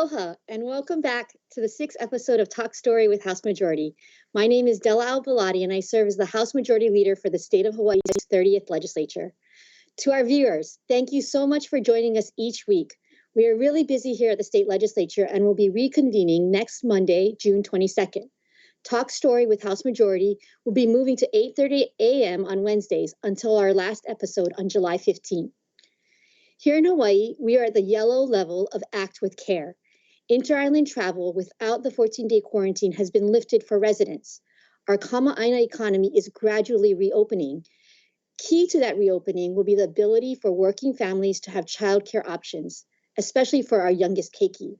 Aloha, and welcome back to the sixth episode of Talk Story with House Majority. My name is Della Belatti, and I serve as the House Majority Leader for the state of Hawaii's 30th legislature. To our viewers, thank you so much for joining us each week. We are really busy here at the state legislature and will be reconvening next Monday, June 22nd. Talk Story with House Majority will be moving to 8:30 a.m. on Wednesdays until our last episode on July 15th. Here in Hawaii, we are at the yellow level of Act with Care. Inter-island travel without the 14-day quarantine has been lifted for residents. Our Kama'aina economy is gradually reopening. Key to that reopening will be the ability for working families to have childcare options, especially for our youngest keiki.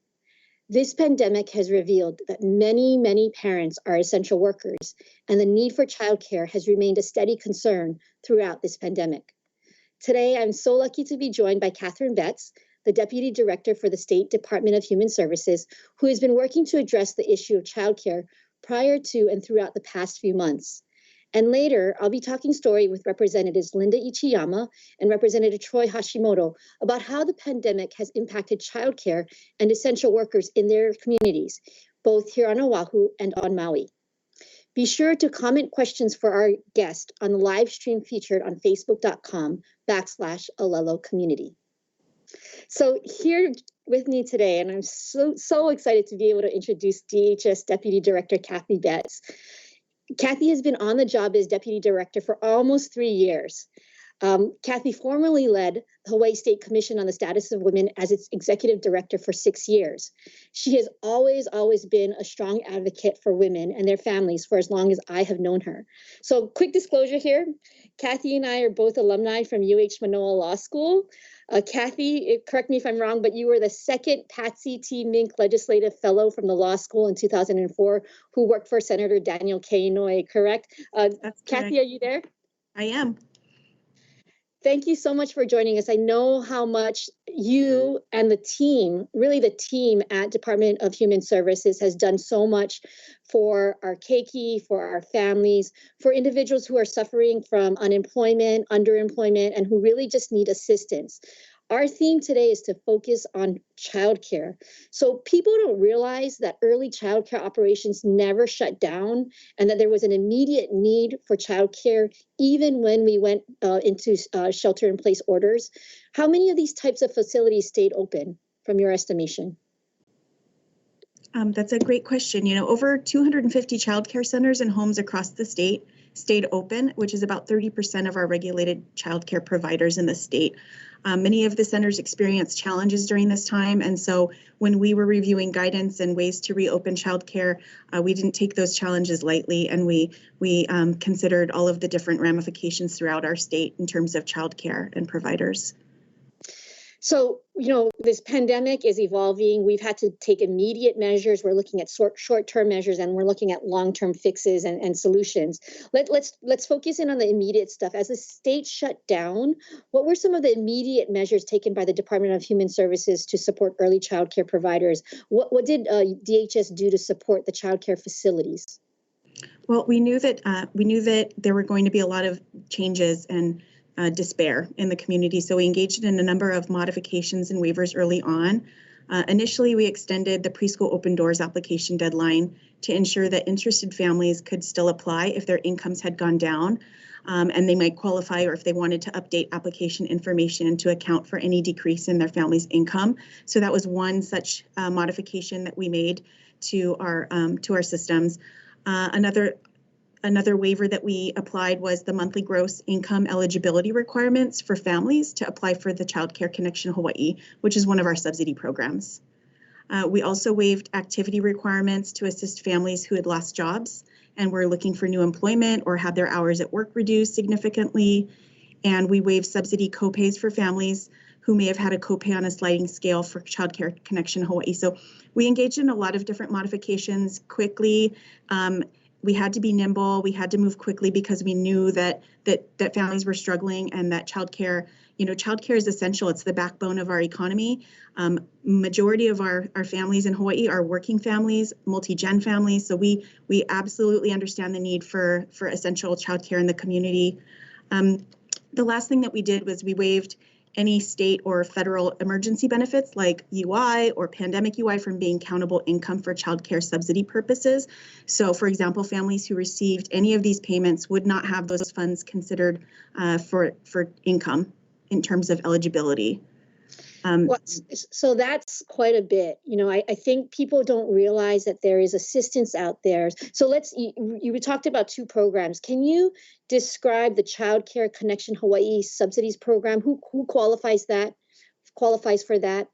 This pandemic has revealed that many parents are essential workers, and the need for childcare has remained a steady concern throughout this pandemic. Today, I'm so lucky to be joined by Catherine Betts, the Deputy Director for the State Department of Human Services, who has been working to address the issue of childcare prior to and throughout the past few months. And later, I'll be talking story with Representatives Linda Ichiyama and Representative Troy Hashimoto about how the pandemic has impacted childcare and essential workers in their communities, both here on Oahu and on Maui. Be sure to comment questions for our guest on the live stream featured on facebook.com/Alelo Community. So here with me today, and I'm so excited to be able to introduce DHS Deputy Director Kathy Betts. Kathy has been on the job as Deputy Director for almost 3 years. Kathy formerly led the Hawaii State Commission on the Status of Women as its Executive Director for 6 years. She has always been a strong advocate for women and their families for as long as I have known her. So quick disclosure here, Kathy and I are both alumni from UH Manoa Law School. Kathy, correct me if I'm wrong, but you were the second Patsy T. Mink Legislative Fellow from the law school in 2004 who worked for Senator Daniel K. Inouye, correct? That's Kathy, correct. are you there? I am. Thank you so much for joining us. I know how much you and the team, really the team at Department of Human Services has done so much for our keiki, for our families, for individuals who are suffering from unemployment, underemployment, and who really just need assistance. Our theme today is to focus on childcare. So people don't realize that early childcare operations never shut down and that there was an immediate need for childcare even when we went into shelter-in-place orders. How many of these types of facilities stayed open from your estimation? That's a great question. You know, over 250 childcare centers and homes across the state stayed open, which is about 30% of our regulated childcare providers in the state. Many of the centers experienced challenges during this time, and so when we were reviewing guidance and ways to reopen childcare, we didn't take those challenges lightly, and we considered all of the different ramifications throughout our state in terms of childcare and providers. So, you know, this pandemic is evolving. We've had to take immediate measures. We're looking at short-term measures, and we're looking at long-term fixes and solutions. Let's focus in on the immediate stuff. As the state shut down, what were some of the immediate measures taken by the Department of Human Services to support early child care providers? What did DHS do to support the child care facilities? Well, we knew that there were going to be a lot of changes and despair in the community. So we engaged in a number of modifications and waivers early on. Initially, we extended the preschool open doors application deadline to ensure that interested families could still apply if their incomes had gone down, and they might qualify, or if they wanted to update application information to account for any decrease in their family's income. So that was one such modification that we made to our systems. Another waiver that we applied was the monthly gross income eligibility requirements for families to apply for the Child Care Connection Hawaii, which is one of our subsidy programs. We also waived activity requirements to assist families who had lost jobs and were looking for new employment or had their hours at work reduced significantly. And we waived subsidy copays for families who may have had a copay on a sliding scale for Child Care Connection Hawaii. So we engaged in a lot of different modifications quickly. We had to be nimble. We had to move quickly because we knew that families were struggling, and that childcare is essential. It's the backbone of our economy. Majority of our families in Hawaii are working families, multi-gen families. So we absolutely understand the need for essential childcare in the community. The last thing that we did was we waived any state or federal emergency benefits like UI or pandemic UI from being countable income for childcare subsidy purposes. So, for example, families who received any of these payments would not have those funds considered for income in terms of eligibility. Well, so that's quite a bit. I think people don't realize that there is assistance out there. So you talked about two programs. Can you describe the Child Care Connection Hawaii Subsidies Program? Who qualifies for that?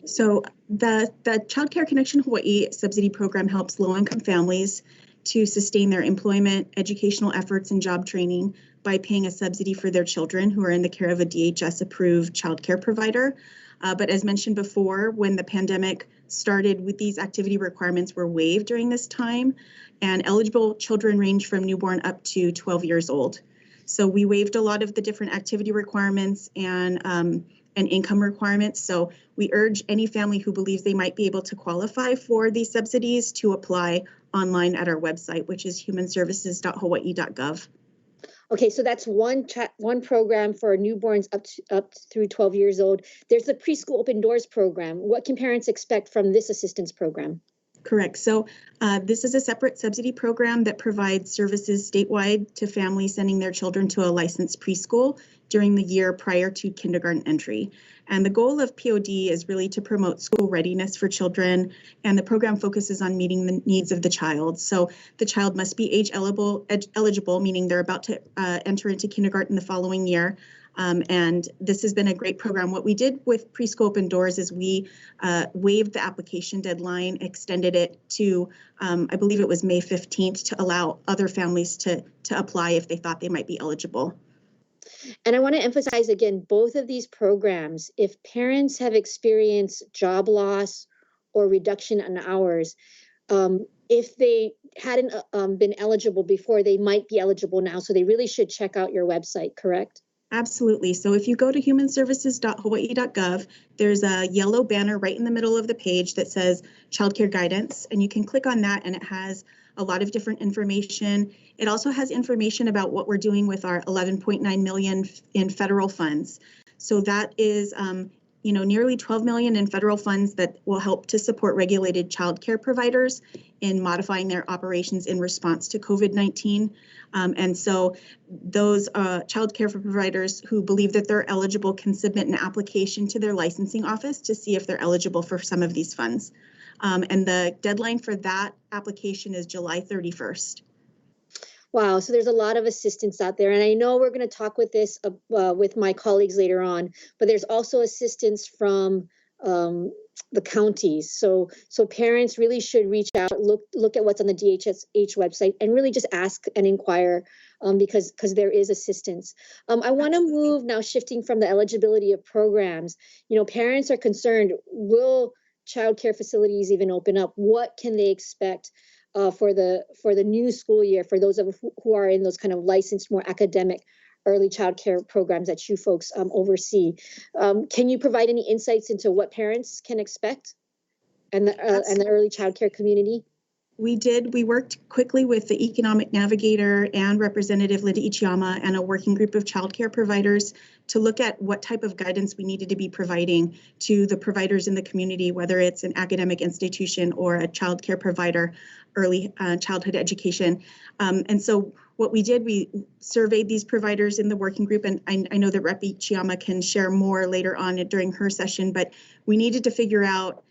So the Child Care Connection Hawaii Subsidy Program helps low-income families to sustain their employment, educational efforts, and job training by paying a subsidy for their children who are in the care of a DHS-approved child care provider. But as mentioned before, when the pandemic started, with these activity requirements were waived during this time, and eligible children range from newborn up to 12 years old. So we waived a lot of the different activity requirements and income requirements. So we urge any family who believes they might be able to qualify for these subsidies to apply online at our website, which is humanservices.hawaii.gov. Okay, so that's one program for newborns up through 12 years old. There's the Preschool Open Doors program. What can parents expect from this assistance program? Correct. So this is a separate subsidy program that provides services statewide to families sending their children to a licensed preschool during the year prior to kindergarten entry. And the goal of POD is really to promote school readiness for children, and the program focuses on meeting the needs of the child. So the child must be age eligible, meaning they're about to enter into kindergarten the following year. And this has been a great program. What we did with Preschool Open Doors is we waived the application deadline, extended it to, I believe it was May 15th, to allow other families to apply if they thought they might be eligible. And I want to emphasize again, both of these programs, if parents have experienced job loss or reduction in hours, if they hadn't been eligible before, they might be eligible now. So they really should check out your website, correct? Absolutely. So if you go to humanservices.hawaii.gov, there's a yellow banner right in the middle of the page that says childcare guidance, and you can click on that and it has a lot of different information. It also has information about what we're doing with our 11.9 million in federal funds. So that is nearly 12 million in federal funds that will help to support regulated childcare providers in modifying their operations in response to COVID-19. And so those childcare providers who believe that they're eligible can submit an application to their licensing office to see if they're eligible for some of these funds. And the deadline for that application is July 31st. Wow, so there's a lot of assistance out there. And I know we're going to talk with this with my colleagues later on, but there's also assistance from the counties. So parents really should reach out, look at what's on the DHS website and really just ask and inquire because there is assistance. I want to move now, shifting from the eligibility of programs. Parents are concerned, will childcare facilities even open up? What can they expect for the new school year, for those who are in those kind of licensed, more academic early child care programs that you folks oversee? Can you provide any insights into what parents can expect and the early child care community? We did. We worked quickly with the economic navigator and Representative Linda Ichiyama and a working group of childcare providers to look at what type of guidance we needed to be providing to the providers in the community, whether it's an academic institution or a childcare provider, early childhood education. And so what we did, we surveyed these providers in the working group, and I know that Rep. Ichiyama can share more later on during her session, but we needed to figure out,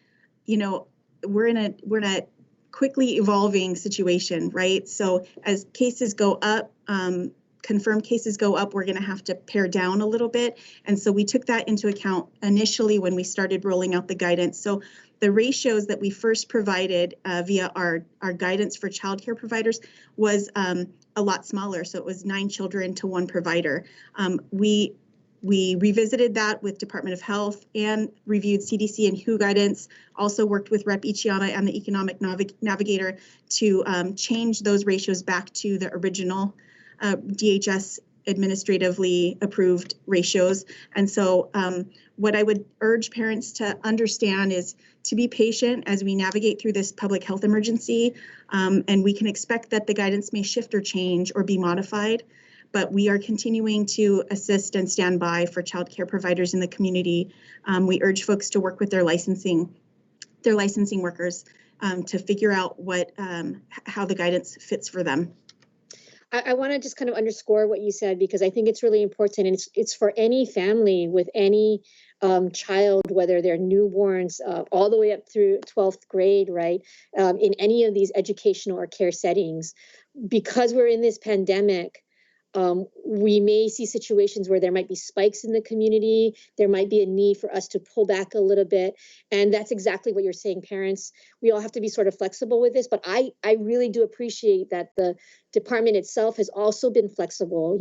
we're in a quickly evolving situation, right? So as cases go up, confirmed cases go up, we're going to have to pare down a little bit. And so we took that into account initially when we started rolling out the guidance. So the ratios that we first provided via our guidance for childcare providers was a lot smaller. So it was 9 children to 1 provider. We revisited that with Department of Health and reviewed CDC and WHO guidance, also worked with Rep. Ichiyama and the Economic Navigator to change those ratios back to the original DHS administratively approved ratios. And so what I would urge parents to understand is to be patient as we navigate through this public health emergency, and we can expect that the guidance may shift or change or be modified. but we are continuing to assist and stand by for childcare providers in the community. We urge folks to work with their licensing workers to figure out how the guidance fits for them. I want to just kind of underscore what you said, because I think it's really important, and it's for any family with any child, whether they're newborns all the way up through 12th grade, right? In any of these educational or care settings, because we're in this pandemic. We may see situations where there might be spikes in the community. There might be a need for us to pull back a little bit. And that's exactly what you're saying, parents. We all have to be sort of flexible with this. But I really do appreciate that the department itself has also been flexible,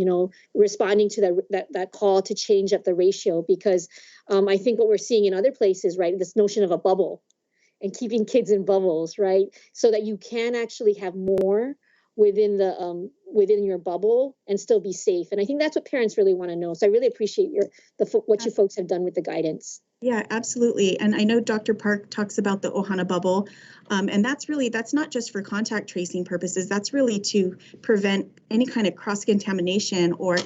responding to that call to change up the ratio. Because I think what we're seeing in other places, right, this notion of a bubble and keeping kids in bubbles, right, so that you can actually have more within your bubble and still be safe. And I think that's what parents really want to know. So I really appreciate what you folks have done with the guidance. Yeah, absolutely. And I know Dr. Park talks about the Ohana bubble, and that's not just for contact tracing purposes. That's really to prevent any kind of cross-contamination or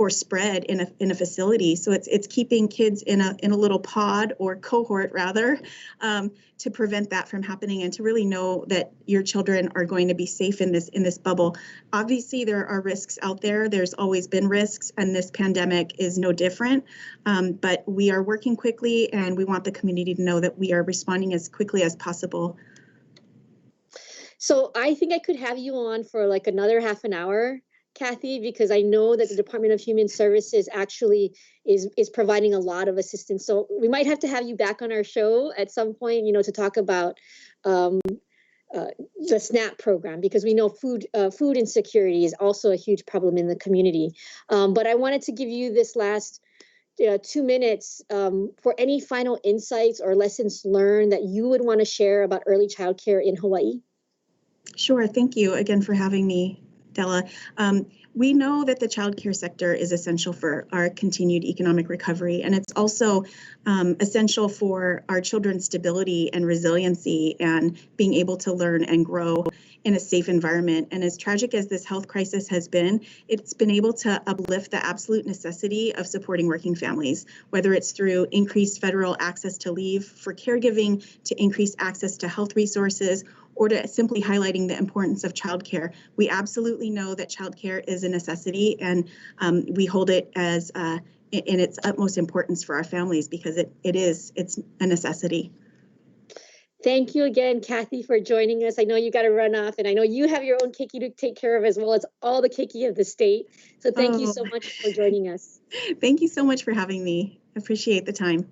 spread in a facility. So it's keeping kids in a little pod or cohort rather, to prevent that from happening and to really know that your children are going to be safe in this bubble. Obviously, there are risks out there. There's always been risks, and this pandemic is no different. But we are working quickly, and we want the community to know that we are responding as quickly as possible. So I think I could have you on for like another half an hour, Kathy, because I know that the Department of Human Services actually is providing a lot of assistance. So we might have to have you back on our show at some point, to talk about the SNAP program, because we know food insecurity is also a huge problem in the community. But I wanted to give you this last 2 minutes for any final insights or lessons learned that you would want to share about early childcare in Hawaii. Sure. Thank you again for having me, Della. We know that the childcare sector is essential for our continued economic recovery, and it's also essential for our children's stability and resiliency and being able to learn and grow in a safe environment. And as tragic as this health crisis has been, it's been able to uplift the absolute necessity of supporting working families, whether it's through increased federal access to leave for caregiving, to increased access to health resources, or to simply highlighting the importance of childcare. We absolutely know that childcare is a necessity, and we hold it as in its utmost importance for our families, because it's a necessity. Thank you again, Kathy, for joining us. I know you got to run off, and I know you have your own keiki to take care of as well as all the keiki of the state. So thank you so much for joining us. Thank you so much for having me. Appreciate the time.